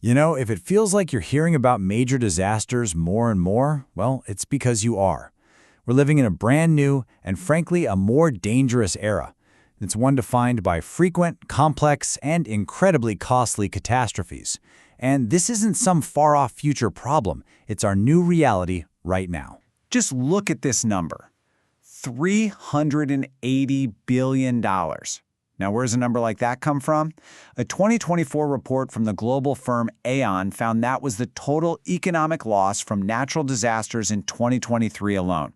You know, if it feels like you're hearing about major disasters more and more, well, it's because you are. We're living in a brand new and, frankly, a more dangerous era. It's one defined by frequent, complex, and incredibly costly catastrophes. And this isn't some far-off future problem. It's our new reality right now. Just look at this number. $380 billion. Now, where does a number like that come from? A 2024 report from the global firm Aon found that was the total economic loss from natural disasters in 2023 alone.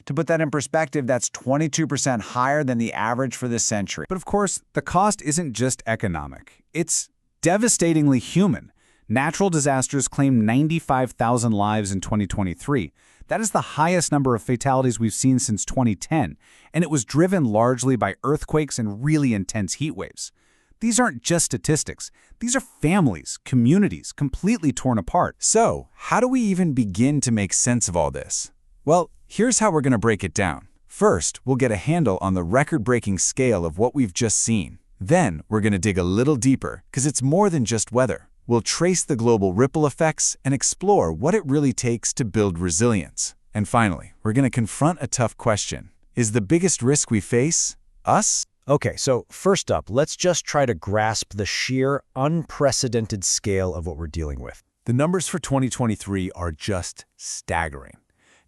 To put that in perspective, that's 22% higher than the average for this century. But of course, the cost isn't just economic. It's devastatingly human. Natural disasters claimed 95,000 lives in 2023. That is the highest number of fatalities we've seen since 2010, and it was driven largely by earthquakes and really intense heat waves. These aren't just statistics. These are families, communities, completely torn apart. So, how do we even begin to make sense of all this? Well, here's how we're going to break it down. First, we'll get a handle on the record-breaking scale of what we've just seen. Then, we're going to dig a little deeper, because it's more than just weather. We'll trace the global ripple effects and explore what it really takes to build resilience. And finally, we're going to confront a tough question. Is the biggest risk we face us? Okay, so first up, let's just try to grasp the sheer, unprecedented scale of what we're dealing with. The numbers for 2023 are just staggering.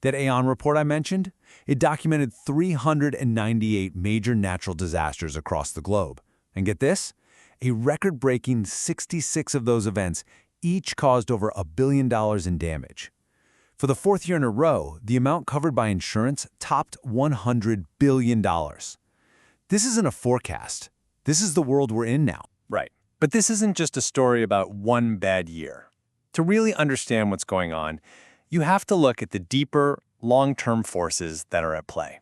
That Aon report I mentioned, it documented 398 major natural disasters across the globe. And get this? A record-breaking 66 of those events each caused over $1 billion in damage. For the fourth year in a row, the amount covered by insurance topped $100 billion. This isn't a forecast. This is the world we're in now. Right. But this isn't just a story about one bad year. To really understand what's going on, you have to look at the deeper, long-term forces that are at play.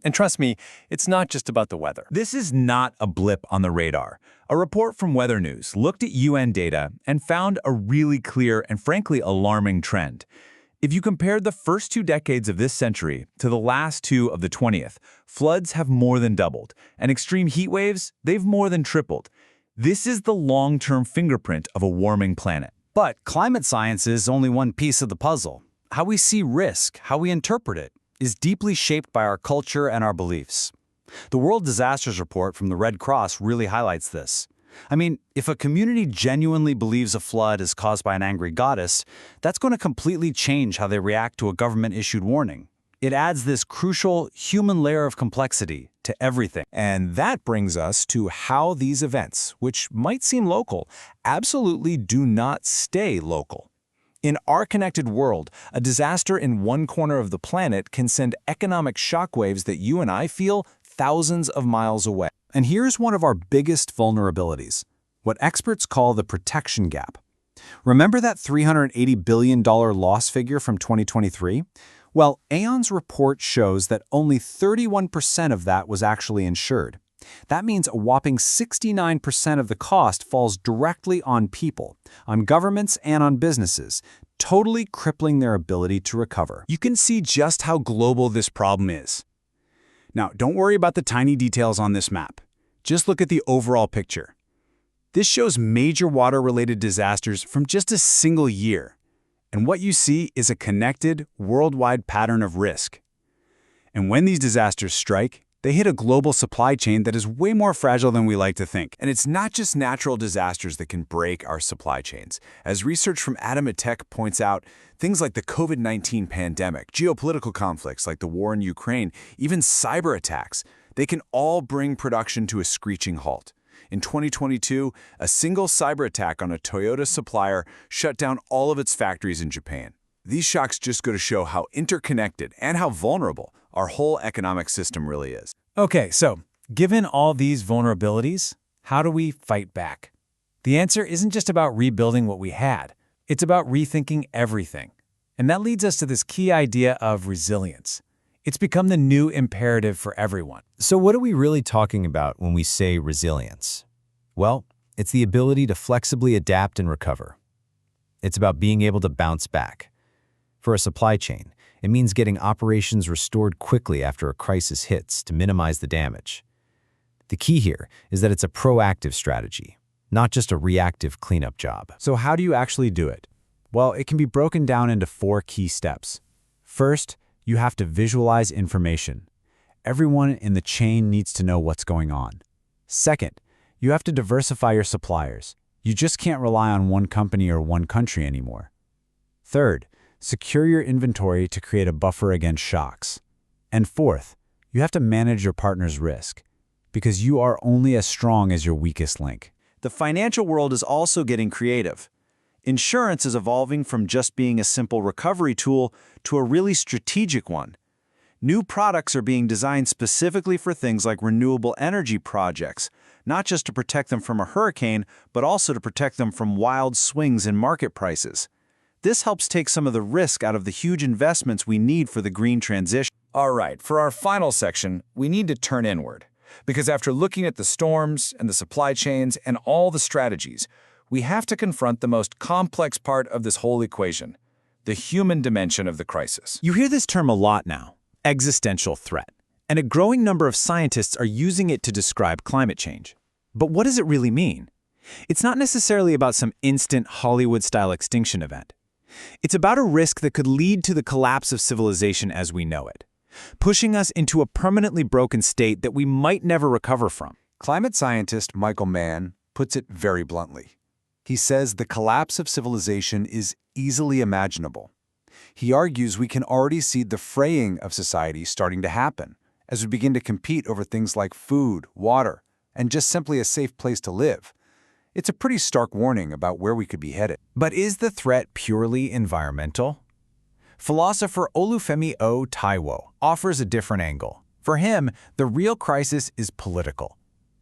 And trust me, it's not just about the weather. This is not a blip on the radar. A report from Weather News looked at UN data and found a really clear and frankly alarming trend. If you compared the first 2 decades of this century to the last 2 of the 20th, floods have more than doubled, and extreme heat waves, they've more than tripled. This is the long-term fingerprint of a warming planet. But climate science is only one piece of the puzzle. How we see risk, how we interpret it, is deeply shaped by our culture and our beliefs. The World Disasters Report from the Red Cross really highlights this. I mean, if a community genuinely believes a flood is caused by an angry goddess, that's going to completely change how they react to a government-issued warning. It adds this crucial human layer of complexity to everything. And that brings us to how these events, which might seem local, absolutely do not stay local. In our connected world, a disaster in one corner of the planet can send economic shockwaves that you and I feel thousands of miles away. And here's one of our biggest vulnerabilities, what experts call the protection gap. Remember that $380 billion loss figure from 2023? Well, Aon's report shows that only 31% of that was actually insured. That means a whopping 69% of the cost falls directly on people, on governments, and on businesses, totally crippling their ability to recover. You can see just how global this problem is. Now, don't worry about the tiny details on this map. Just look at the overall picture. This shows major water-related disasters from just a single year. And what you see is a connected, worldwide pattern of risk. And when these disasters strike, they hit a global supply chain that is way more fragile than we like to think. And it's not just natural disasters that can break our supply chains. As research from Adamatech points out, things like the COVID-19 pandemic, geopolitical conflicts like the war in Ukraine, even cyber attacks, they can all bring production to a screeching halt. In 2022, a single cyber attack on a Toyota supplier shut down all of its factories in Japan. These shocks just go to show how interconnected and how vulnerable our whole economic system really is. Okay, so given all these vulnerabilities, how do we fight back? The answer isn't just about rebuilding what we had. It's about rethinking everything. And that leads us to this key idea of resilience. It's become the new imperative for everyone. So what are we really talking about when we say resilience? Well, it's the ability to flexibly adapt and recover. It's about being able to bounce back. For a supply chain, it means getting operations restored quickly after a crisis hits to minimize the damage. The key here is that it's a proactive strategy, not just a reactive cleanup job. So how do you actually do it? Well, it can be broken down into 4 key steps. First, you have to visualize information. Everyone in the chain needs to know what's going on. Second, you have to diversify your suppliers. You just can't rely on one company or one country anymore. Third, secure your inventory to create a buffer against shocks. And fourth, you have to manage your partner's risk, because you are only as strong as your weakest link. The financial world is also getting creative. Insurance is evolving from just being a simple recovery tool to a really strategic one. New products are being designed specifically for things like renewable energy projects, not just to protect them from a hurricane, but also to protect them from wild swings in market prices. This helps take some of the risk out of the huge investments we need for the green transition. All right, for our final section, we need to turn inward. Because after looking at the storms and the supply chains and all the strategies, we have to confront the most complex part of this whole equation, the human dimension of the crisis. You hear this term a lot now, existential threat, and a growing number of scientists are using it to describe climate change. But what does it really mean? It's not necessarily about some instant Hollywood-style extinction event. It's about a risk that could lead to the collapse of civilization as we know it, pushing us into a permanently broken state that we might never recover from. Climate scientist Michael Mann puts it very bluntly. He says the collapse of civilization is easily imaginable. He argues we can already see the fraying of society starting to happen as we begin to compete over things like food, water, and just simply a safe place to live. It's a pretty stark warning about where we could be headed. But is the threat purely environmental? Philosopher Olufemi O. Taiwo offers a different angle. For him, the real crisis is political.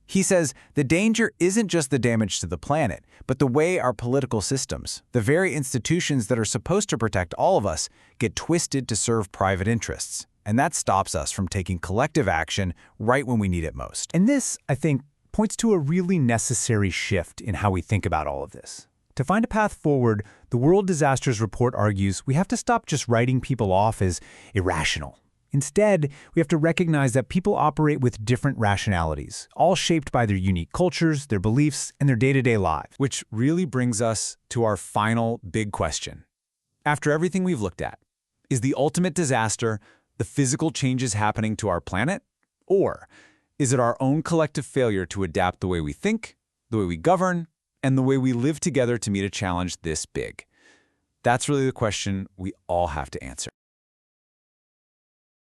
He says the danger isn't just the damage to the planet, but the way our political systems, the very institutions that are supposed to protect all of us, get twisted to serve private interests. And that stops us from taking collective action right when we need it most. And this, I think, points to a really necessary shift in how we think about all of this. To find a path forward, the World Disasters Report argues we have to stop just writing people off as irrational. Instead, we have to recognize that people operate with different rationalities, all shaped by their unique cultures, their beliefs, and their day-to-day lives. Which really brings us to our final big question. After everything we've looked at, is the ultimate disaster the physical changes happening to our planet? Or is it our own collective failure to adapt the way we think, the way we govern, and the way we live together to meet a challenge this big? That's really the question we all have to answer.